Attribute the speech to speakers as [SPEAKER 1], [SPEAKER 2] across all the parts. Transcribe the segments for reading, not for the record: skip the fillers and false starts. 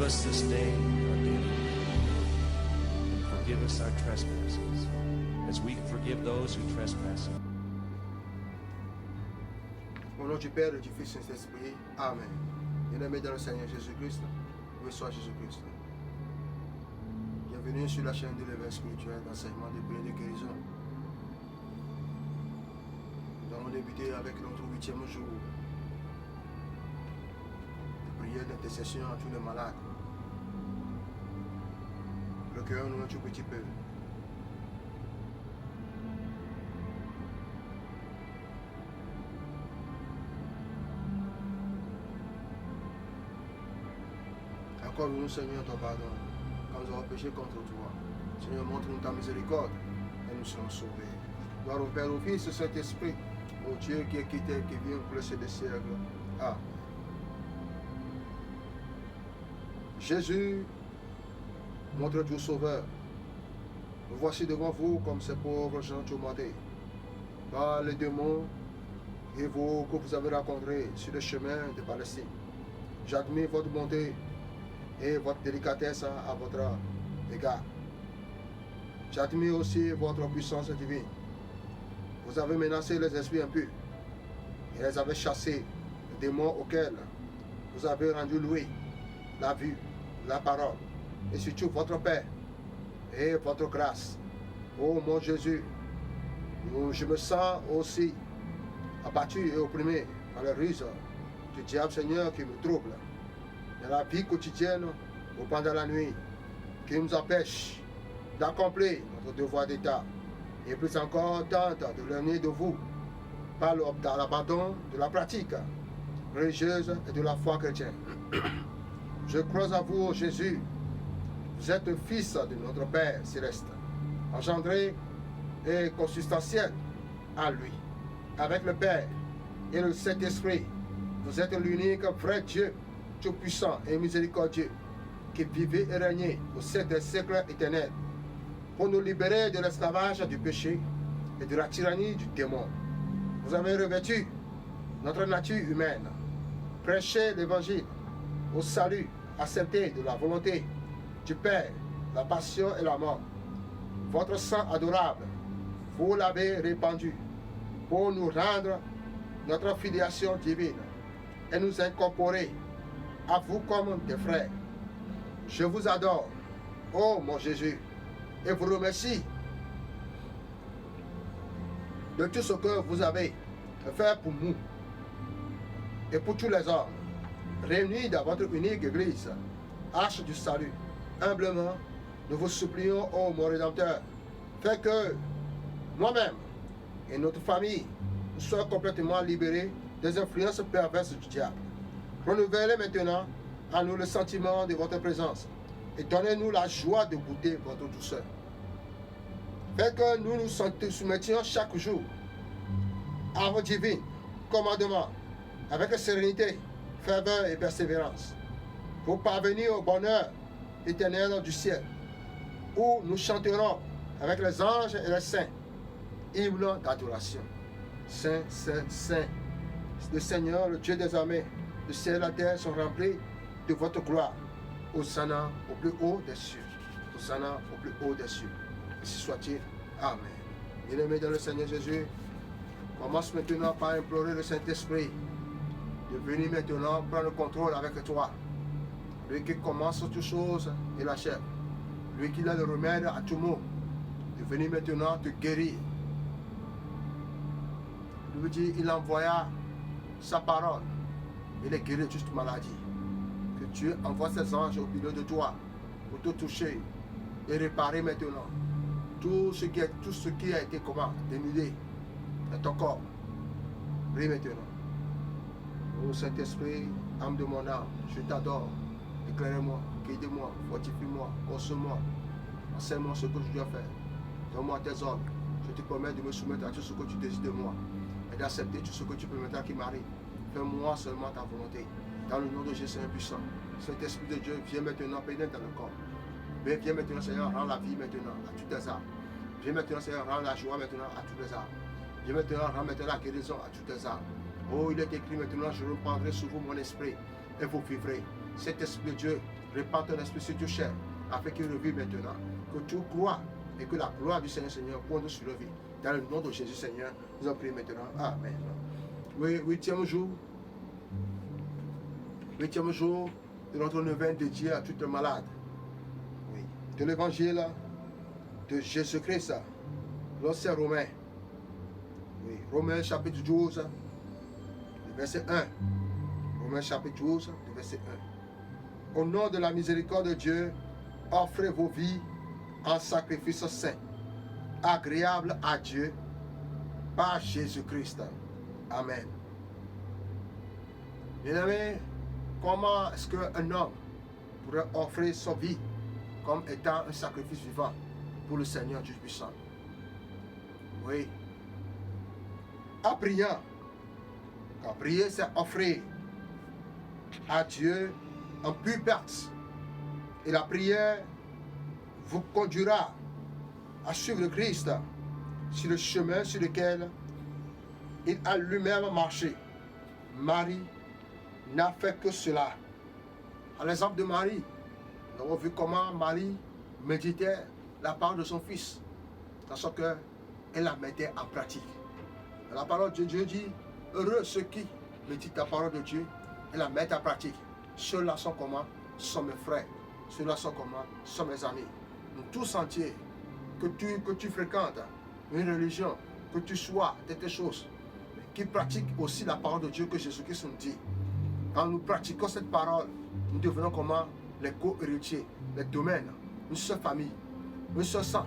[SPEAKER 1] us this day our daily bread, and forgive us our trespasses, as we forgive those who trespass.
[SPEAKER 2] Au nom du Père, du Fils et du Saint-Esprit. Amen. Bien-aimés dans le Seigneur Jésus-Christ, loué soit Jésus-Christ. Bienvenue sur la chaîne de l'éveil spirituel d'enseignement de prière de guérison. Nous allons débuter avec notre 8e jour de prière d'intercession à tous les malades. Recueillons-nous un tout petit peu. Accorde-nous, Seigneur, ton pardon, quand nous avons péché contre toi. Seigneur, montre-nous ta miséricorde et nous serons sauvés. Gloire au Père, au Fils, au Saint-Esprit, au Dieu qui est quitté, qui vient pour le des siècles. Amen. Jésus, notre Dieu Sauveur, nous voici devant vous comme ces pauvres gens tourmentés par les démons et vous que vous avez rencontrés sur le chemin de Palestine. J'admire votre bonté et votre délicatesse à votre égard. J'admire aussi votre puissance divine. Vous avez menacé les esprits impurs et les avez chassés, les démons auxquels vous avez rendu louer la vue, la parole et surtout votre paix et votre grâce. Oh mon Jésus, je me sens aussi abattu et opprimé par les ruses du diable, Seigneur, qui me trouble dans la vie quotidienne ou pendant la nuit, qui nous empêche d'accomplir notre devoir d'État et plus encore tente de l'éloigner de vous par l'abandon de la pratique religieuse et de la foi chrétienne. Je crois à vous, Jésus, vous êtes le Fils de notre Père céleste, engendré et consubstantiel à lui, avec le Père et le Saint-Esprit. Vous êtes l'unique vrai Dieu, tout-puissant et miséricordieux, qui vivait et régnait au siècle des siècles éternels, pour nous libérer de l'esclavage du péché et de la tyrannie du démon. Vous avez revêtu notre nature humaine, prêché l'évangile au salut accepté de la volonté du Père, la passion et la mort. Votre sang adorable, vous l'avez répandu pour nous rendre notre filiation divine et nous incorporer à vous comme des frères. Je vous adore, ô mon Jésus, et vous remercie de tout ce que vous avez fait pour nous et pour tous les hommes, réunis dans votre unique Église, arche du salut. Humblement, nous vous supplions, ô mon Rédempteur, faites que moi-même et notre famille nous soyons complètement libérés des influences perverses du diable. Renouvelez maintenant à nous le sentiment de votre présence et donnez-nous la joie de goûter votre douceur. Faites que nous nous soumettions chaque jour à vos divins commandements avec sérénité, ferveur et persévérance pour parvenir au bonheur éternel du ciel où nous chanterons avec les anges et les saints hymnes d'adoration. Saint, Saint, Saint, le Seigneur, le Dieu des armées, le ciel et la terre sont remplis de votre gloire. Hosanna au plus haut des cieux. Hosanna au plus haut des cieux. Ainsi soit-il. Amen. Bien-aimés dans le Seigneur Jésus, commence maintenant par implorer le Saint-Esprit de venir maintenant prendre le contrôle avec toi. Lui qui commence toutes choses et l'achève. Lui qui a le remède à tout mot. De venir maintenant te guérir. Lui dit, il envoya sa parole. Il est guéri de toute maladie. Que Dieu envoie ses anges au milieu de toi pour te toucher et réparer maintenant tout ce qui a été dénudé dans ton corps. Prie maintenant. Ô Saint-Esprit, âme de mon âme, je t'adore. Éclairez-moi, guidez-moi, fortifie-moi, consomme-moi. Enseigne-moi ce que je dois faire. Donne-moi tes ordres. Je te promets de me soumettre à tout ce que tu désires de moi et d'accepter tout ce que tu peux maintenant qui m'arrive. Fais-moi seulement ta volonté. Dans le nom de Jésus puissant. Saint-Esprit de Dieu, viens maintenant pénétrer dans le corps. Viens maintenant, Seigneur, rends la vie maintenant à toutes les âmes. Viens maintenant, Seigneur, rends la joie maintenant à toutes les âmes. Viens maintenant, rends maintenant la guérison à toutes les âmes. Oh, il est écrit maintenant, je reprendrai sur vous mon esprit et vous vivrez. Cet esprit de Dieu, Répands ton esprit sur toute chair, afin qu'il revive maintenant. Que tu crois et que la gloire du Seigneur pointe sur leur vie. Dans le nom de Jésus, Seigneur, nous en prions maintenant. Amen. Oui, huitième jour de notre neuvaine dédié à toutes les malades. Oui. De l'évangile de Jésus-Christ, l'Ancien Romain. Oui. Romains chapitre 12, verset 1. Romains chapitre 12, verset 1. Au nom de la miséricorde de Dieu, offrez vos vies en sacrifice saint, agréable à Dieu, par Jésus-Christ. Amen. Bien-aimés, comment est-ce qu'un homme pourrait offrir sa vie comme étant un sacrifice vivant pour le Seigneur Dieu puissant? Oui. En priant. Car prier, c'est offrir à Dieu en pure perte. Et la prière vous conduira à suivre le Christ sur le chemin sur lequel il a lui-même marché. Marie n'a fait que cela. À l'exemple de Marie, nous avons vu comment Marie méditait la parole de son fils, dans son cœur, elle la mettait en pratique. La parole de Dieu dit, heureux ceux qui méditent la parole de Dieu et la mettent en pratique. Ceux-là sont comment? Sont mes frères. Ceux-là sont comment? Sont mes amis. Nous tous entiers, que tu fréquentes une religion, que tu sois quelque chose qui pratique aussi la parole de Dieu que Jésus-Christ nous dit. Quand nous pratiquons cette parole, nous devenons comment? Les co-héritiers, les domaines, une seule famille, un seul sang,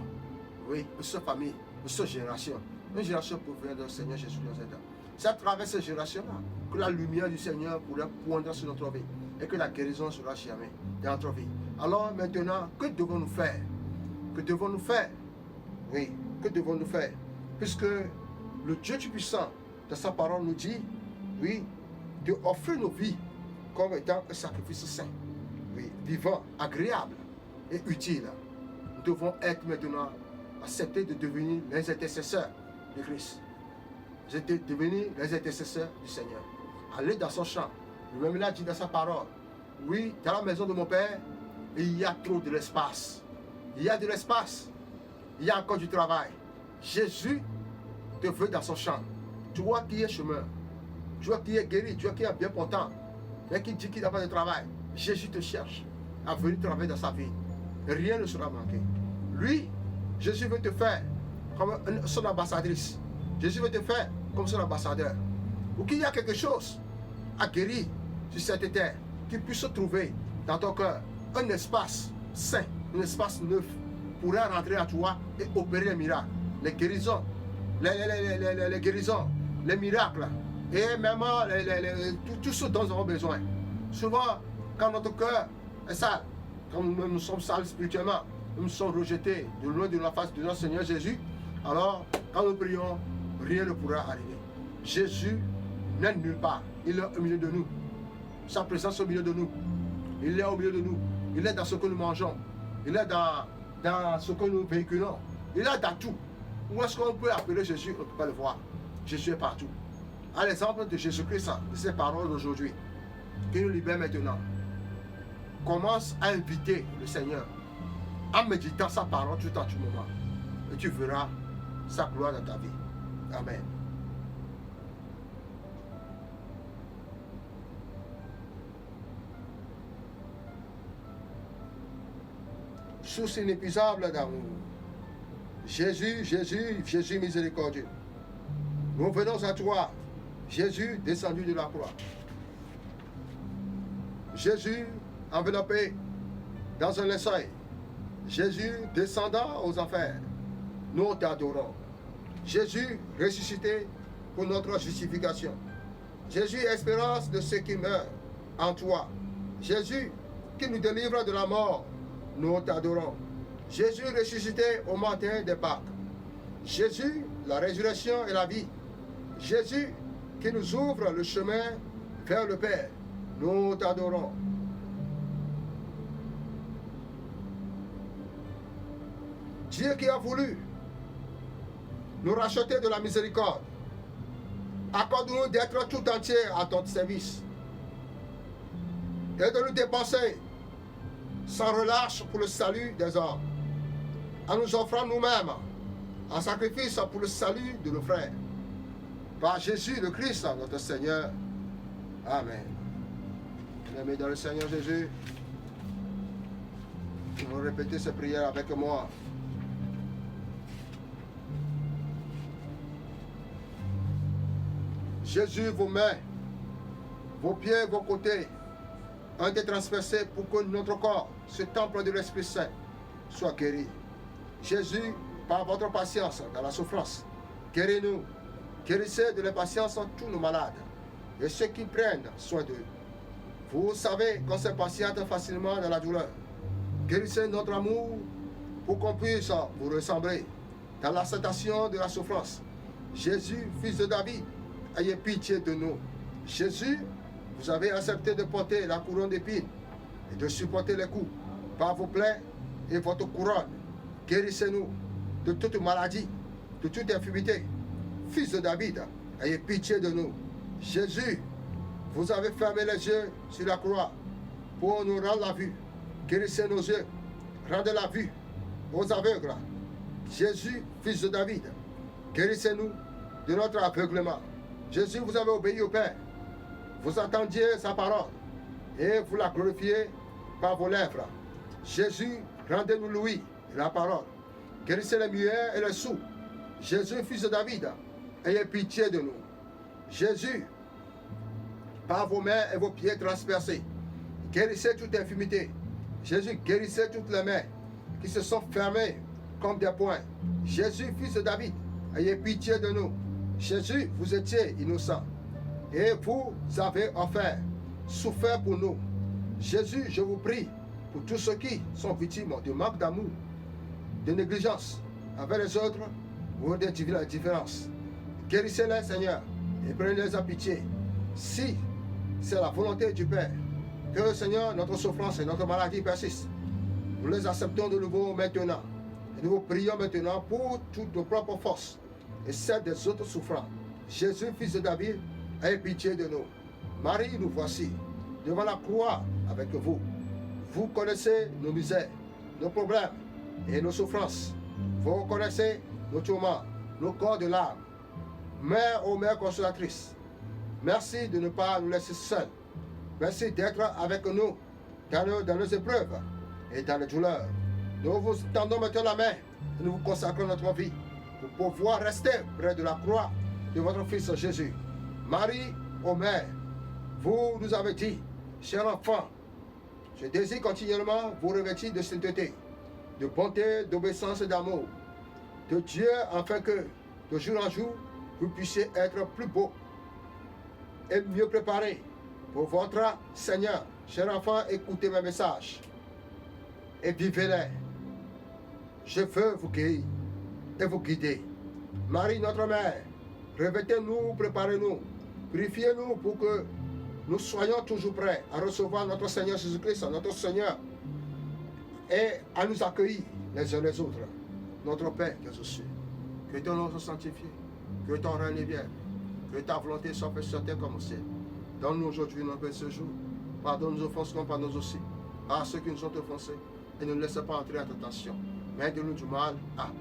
[SPEAKER 2] oui, une seule famille, une seule génération. Une génération pour venir du Seigneur Jésus dans cette. C'est à travers cette génération-là que la lumière du Seigneur pourrait poindre sur notre vie et que la guérison sera jamais dans notre vie. Alors maintenant, que devons-nous faire? Que devons-nous faire? Oui, que devons-nous faire? Puisque le Dieu Tout-Puissant, dans sa parole, nous dit, oui, de offrir nos vies comme étant un sacrifice saint, oui, vivant, agréable et utile. Nous devons être maintenant acceptés de devenir les intercesseurs de Christ. J'étais devenir les intercesseurs du Seigneur. Aller dans son champ. Lui-même il a dit dans sa parole, oui, dans la maison de mon Père, il y a trop de l'espace. Il y a de l'espace. Il y a encore du travail. Jésus te veut dans son champ. Toi qui es chemin, toi qui es guéri, toi qui es bien portant, mais qui dit qu'il n'a pas de travail, Jésus te cherche à venir travailler dans sa vie. Rien ne sera manqué. Lui, Jésus veut te faire comme son ambassadrice. Jésus veut te faire comme son ambassadeur. Ou qu'il y a quelque chose à guérir sur cette terre qui puisse se trouver dans ton cœur. Un espace saint, un espace neuf pourra rentrer à toi et opérer les miracles, les guérisons, les guérisons, les miracles et même tout ce dont nous avons besoin. Souvent, quand notre cœur est sale, quand nous sommes sales spirituellement, nous sommes rejetés de loin de la face de notre Seigneur Jésus, alors quand nous prions, rien ne pourra arriver. Jésus n'est nulle part. Il est au milieu de nous. Sa présence est au milieu de nous. Il est au milieu de nous. Il est dans ce que nous mangeons. Il est dans ce que nous véhiculons. Il est dans tout. Où est-ce qu'on peut appeler Jésus? On ne peut pas le voir. Jésus est partout. À l'exemple de Jésus-Christ, de ses paroles d'aujourd'hui, qui nous libère maintenant, commence à inviter le Seigneur en méditant sa parole tout en tout moment. Et tu verras sa gloire dans ta vie. Amen. Source inépuisable d'amour. Jésus, Jésus, Jésus miséricordieux. Nous venons à toi, Jésus descendu de la croix. Jésus enveloppé dans un linceul. Jésus descendant aux enfers. Nous t'adorons. Jésus ressuscité pour notre justification. Jésus, espérance de ceux qui meurent en toi. Jésus qui nous délivre de la mort. Nous t'adorons. Jésus ressuscité au matin des Pâques. Jésus, la résurrection et la vie. Jésus qui nous ouvre le chemin vers le Père. Nous t'adorons. Dieu qui a voulu nous racheter de la miséricorde. Accorde-nous d'être tout entier à ton service et de nous dépenser sans relâche pour le salut des hommes, en nous offrant nous-mêmes en sacrifice pour le salut de nos frères. Par Jésus le Christ, notre Seigneur. Amen. Bien-aimés dans le Seigneur Jésus, vous allez répéter ces prières avec moi. Jésus, vos mains, vos pieds, vos côtés ont été transpercés pour que notre corps, ce temple de l'Esprit Saint, soit guéri. Jésus, par votre patience dans la souffrance, guéris-nous. Guérissez de l'impatience tous nos malades et ceux qui prennent soin d'eux. Vous savez qu'on se patiente facilement dans la douleur. Guérissez notre amour pour qu'on puisse vous ressembler dans l'acceptation de la souffrance. Jésus, fils de David, ayez pitié de nous. Jésus, vous avez accepté de porter la couronne d'épines et de supporter les coups par vos plaies et votre couronne. Guérissez-nous de toute maladie, de toute infirmité. Fils de David, ayez pitié de nous. Jésus, vous avez fermé les yeux sur la croix pour nous rendre la vue. Guérissez nos yeux, rendez la vue aux aveugles. Jésus, fils de David, guérissez-nous de notre aveuglement. Jésus, vous avez obéi au Père. Vous entendiez sa parole et vous la glorifiez par vos lèvres. Jésus, rendez-nous l'ouïe et la parole. Guérissez les muets et les sourds. Jésus, fils de David, ayez pitié de nous. Jésus, par vos mains et vos pieds transpercés, guérissez toute infirmité. Jésus, guérissez toutes les mains qui se sont fermées comme des poings. Jésus, fils de David, ayez pitié de nous. Jésus, vous étiez innocent et vous avez offert, souffert pour nous. Jésus, je vous prie pour tous ceux qui sont victimes de manque d'amour, de négligence envers les autres ou de différences. Guérissez-les, Seigneur, et prenez-les en pitié. Si c'est la volonté du Père que, Seigneur, notre souffrance et notre maladie persistent, nous les acceptons de nouveau maintenant. Et nous vous prions maintenant pour toutes nos propres forces et celles des autres souffrants. Jésus, fils de David, ayez pitié de nous. Marie, nous voici devant la croix avec vous. Vous connaissez nos misères, nos problèmes et nos souffrances. Vous connaissez nos tourments, nos corps de larmes. Mère, ô Mère consolatrice, merci de ne pas nous laisser seuls. Merci d'être avec nous dans nos épreuves et dans les douleurs. Nous vous tendons maintenant la main et nous vous consacrons notre vie pour pouvoir rester près de la croix de votre Fils Jésus. Marie, ô Mère, vous nous avez dit, cher enfant, je désire continuellement vous revêtir de sainteté, de bonté, d'obéissance et d'amour, de Dieu, afin que, de jour en jour, vous puissiez être plus beau et mieux préparé pour votre Seigneur. Cher enfant, écoutez mes messages et vivez-les. Je veux vous guérir et vous guider. Marie, notre mère, revêtez-nous, préparez-nous, purifiez-nous pour que nous soyons toujours prêts à recevoir notre Seigneur Jésus-Christ, notre Seigneur, et à nous accueillir les uns les autres. Notre Père qui es aux cieux, que ton nom soit sanctifié, que ton règne vienne, que ta volonté soit faite sur terre comme au ciel. Donne-nous aujourd'hui notre pain ce jour. Pardonne nos offenses comme pardonne aussi à ceux qui nous ont offensés. Et ne nous laisse pas entrer en tentation, mais de nous du mal. Amen.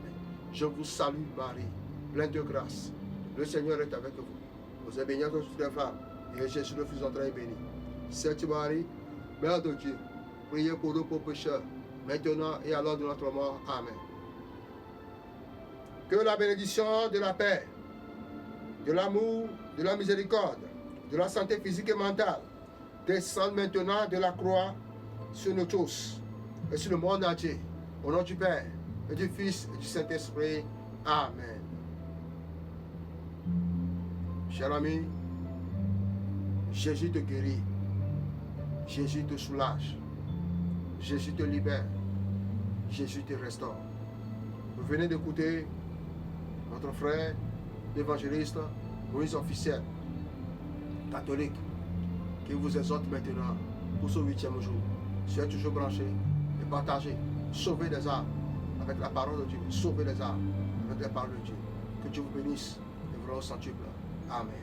[SPEAKER 2] Je vous salue Marie, pleine de grâce. Le Seigneur est avec vous. Vous êtes bénie entre toutes les femmes, et Jésus le Fils d'André est béni. Sainte Marie, Mère de Dieu, priez pour nous pauvres pécheurs, maintenant et à l'heure de notre mort. Amen. Que la bénédiction de la paix, de l'amour, de la miséricorde, de la santé physique et mentale descende maintenant de la croix sur nous tous et sur le monde entier. Au nom du Père, et du Fils et du Saint-Esprit. Amen. Cher ami, Jésus te guérit, Jésus te soulage, Jésus te libère, Jésus te restaure. Vous venez d'écouter notre frère, l'évangéliste Moïse Officiel, catholique, qui vous exhorte maintenant pour ce 8e jour. Soyez toujours branchés et partagez, sauvez les âmes avec la parole de Dieu, sauvez les âmes avec la parole de Dieu. Que Dieu vous bénisse et vous rende centuple. Amen.